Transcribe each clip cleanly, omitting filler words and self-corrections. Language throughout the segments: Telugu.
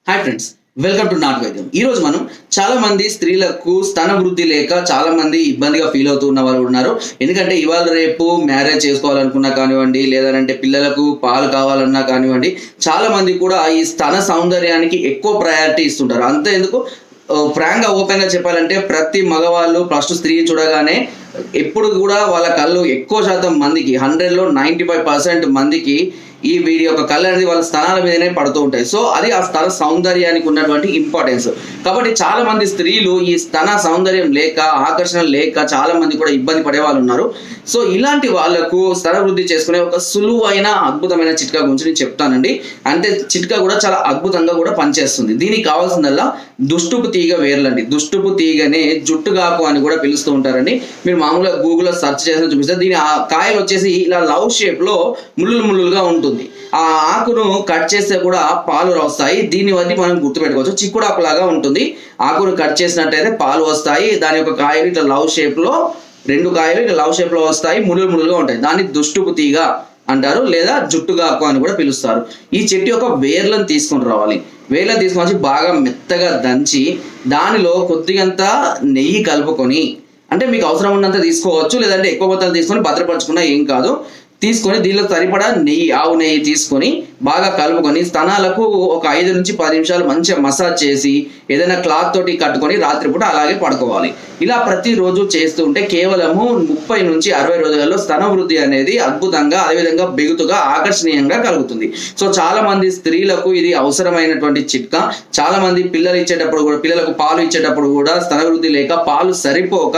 Hi friends, welcome to not వైద్యం. ఈరోజు మనం చాలా మంది స్త్రీలకు స్తన వృద్ధి లేక చాలా మంది ఇబ్బందిగా ఫీల్ అవుతున్న వాళ్ళు ఉన్నారు. ఎందుకంటే ఇవాళ రేపు మ్యారేజ్ చేసుకోవాలనుకున్నా కానివ్వండి, లేదంటే పిల్లలకు పాలు కావాలన్నా కానివ్వండి, చాలా మంది కూడా ఈ స్తన సౌందర్యానికి ఎక్కువ ప్రయారిటీ ఇస్తుంటారు. అంతే ఎందుకు ఫ్రాంక్గా ఓపెన్గా చెప్పాలంటే ప్రతి మగవాళ్ళు ఫస్ట్ స్త్రీ చూడగానే ఎప్పుడు కూడా వాళ్ళ కళ్ళు ఎక్కువ శాతం మందికి 100లో 95% మందికి ఈ వీడి యొక్క కళ్ళు అనేది వాళ్ళ స్థానాల మీదనే పడుతూ ఉంటాయి. సో అది ఆ స్థల సౌందర్యానికి ఉన్నటువంటి ఇంపార్టెన్స్. కాబట్టి చాలా మంది స్త్రీలు ఈ స్తన సౌందర్యం లేక, ఆకర్షణ లేక చాలా మంది కూడా ఇబ్బంది పడే వాళ్ళు ఉన్నారు. సో ఇలాంటి వాళ్లకు స్తన వృద్ధి చేసుకునే ఒక సులువైన అద్భుతమైన చిట్కా గురించి నేను చెప్తానండి. అంటే చిట్కా కూడా చాలా అద్భుతంగా కూడా పనిచేస్తుంది. దీనికి కావాల్సిందల్లా దుష్టుపు తీగ వేర్లండి. దుష్టుపు తీగనే జుట్టుగాకు అని కూడా పిలుస్తూ ఉంటారండి. మీరు మామూలుగా గూగుల్లో సెర్చ్ చేసి చూపిస్తే దీని ఆ కాయలు వచ్చేసి ఇలా లవ్ షేప్ లో ముళ్ళుగా ఉంటుంది. ఆ ఆకును కట్ చేస్తే కూడా పాలు వస్తాయి. దీన్ని బట్టి మనం గుర్తుపెట్టుకోవచ్చు. చిక్కుడాకు లాగా ఉంటుంది. ఆకును కట్ చేసినట్టయితే పాలు వస్తాయి. దాని యొక్క కాయలు ఇట్లా లవ్ షేప్ లో, 2 కాయలు ఇట్లా లవ్ షేప్ లో వస్తాయి, ముళ్ళుగా ఉంటాయి. దాన్ని దుష్టుపు తీగ అంటారు, లేదా జుట్టుగాకు అని కూడా పిలుస్తారు. ఈ చెట్టు యొక్క వేర్లను తీసుకొని రావాలి. వేర్లను తీసుకొని వచ్చి బాగా మెత్తగా దంచి దానిలో కొద్దిగంత నెయ్యి కలుపుకొని, అంటే మీకు అవసరం ఉన్నంత తీసుకోవచ్చు, లేదంటే ఎక్కువ మొత్తాలు తీసుకొని భద్రపరచుకున్నా ఏం కాదు. తీసుకొని దీనిలో సరిపడా నెయ్యి, ఆవు నెయ్యి తీసుకొని బాగా కలుపుకొని స్తనాలకు ఒక 5 నుంచి 10 నిమిషాలు మంచిగా మసాజ్ చేసి ఏదైనా క్లాత్ తోటి కట్టుకొని రాత్రిపూట అలాగే పడుకోవాలి. ఇలా ప్రతిరోజు చేస్తూ ఉంటే కేవలము 30 నుంచి 60 రోజులలో స్తన వృద్ధి అనేది అద్భుతంగా, అదేవిధంగా బిగుతుగా, ఆకర్షణీయంగా కలుగుతుంది. సో చాలా మంది స్త్రీలకు ఇది అవసరమైనటువంటి చిట్కా. చాలా మంది పిల్లలకు పాలు ఇచ్చేటప్పుడు కూడా స్తన వృద్ధి లేక పాలు సరిపోక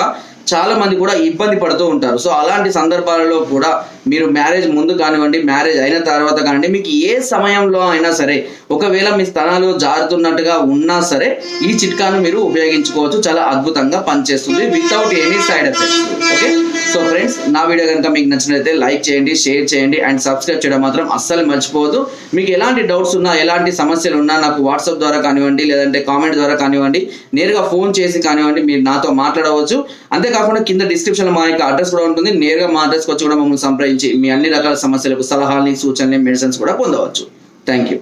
చాలా మంది కూడా ఇబ్బంది పడుతూ ఉంటారు. సో అలాంటి సందర్భాలలో కూడా మీరు మ్యారేజ్ ముందు కానివ్వండి, మ్యారేజ్ అయిన తర్వాత కానివ్వండి, మీకు ఏ సమయంలో అయినా సరే ఒకవేళ మీ స్తనాలు జారుతున్నట్టుగా ఉన్నా సరే ఈ చిట్కాను మీరు ఉపయోగించుకోవచ్చు. చాలా అద్భుతంగా పనిచేస్తుంది without any side effects. Okay, so friends, నా వీడియో కనుక మీకు నచ్చినట్లయితే లైక్ చేయండి, షేర్ చేయండి అండ్ సబ్స్క్రైబ్ చేయడం మాత్రం అస్సలు మర్చిపోవద్దు. మీకు ఎలాంటి డౌట్స్ ఉన్నా, ఎలాంటి సమస్యలు ఉన్నా నాకు వాట్సాప్ ద్వారా కానివ్వండి, లేదంటే కామెంట్ ద్వారా కానివ్వండి, నేరుగా ఫోన్ చేసి కానివ్వండి మీరు నాతో మాట్లాడవచ్చు. అంతేకాకుండా కింద డిస్క్రిప్షన్లో మా యొక్క అడ్రస్ కూడా ఉంటుంది. నేరుగా మా అడ్రస్కి వచ్చి కూడా మమ్మల్ని సంప్రదించి మీ అన్ని రకాల సమస్యలకు సలహాలని, సూచనలు, మెడిసిన్స్ కూడా పొందవచ్చు. Thank you.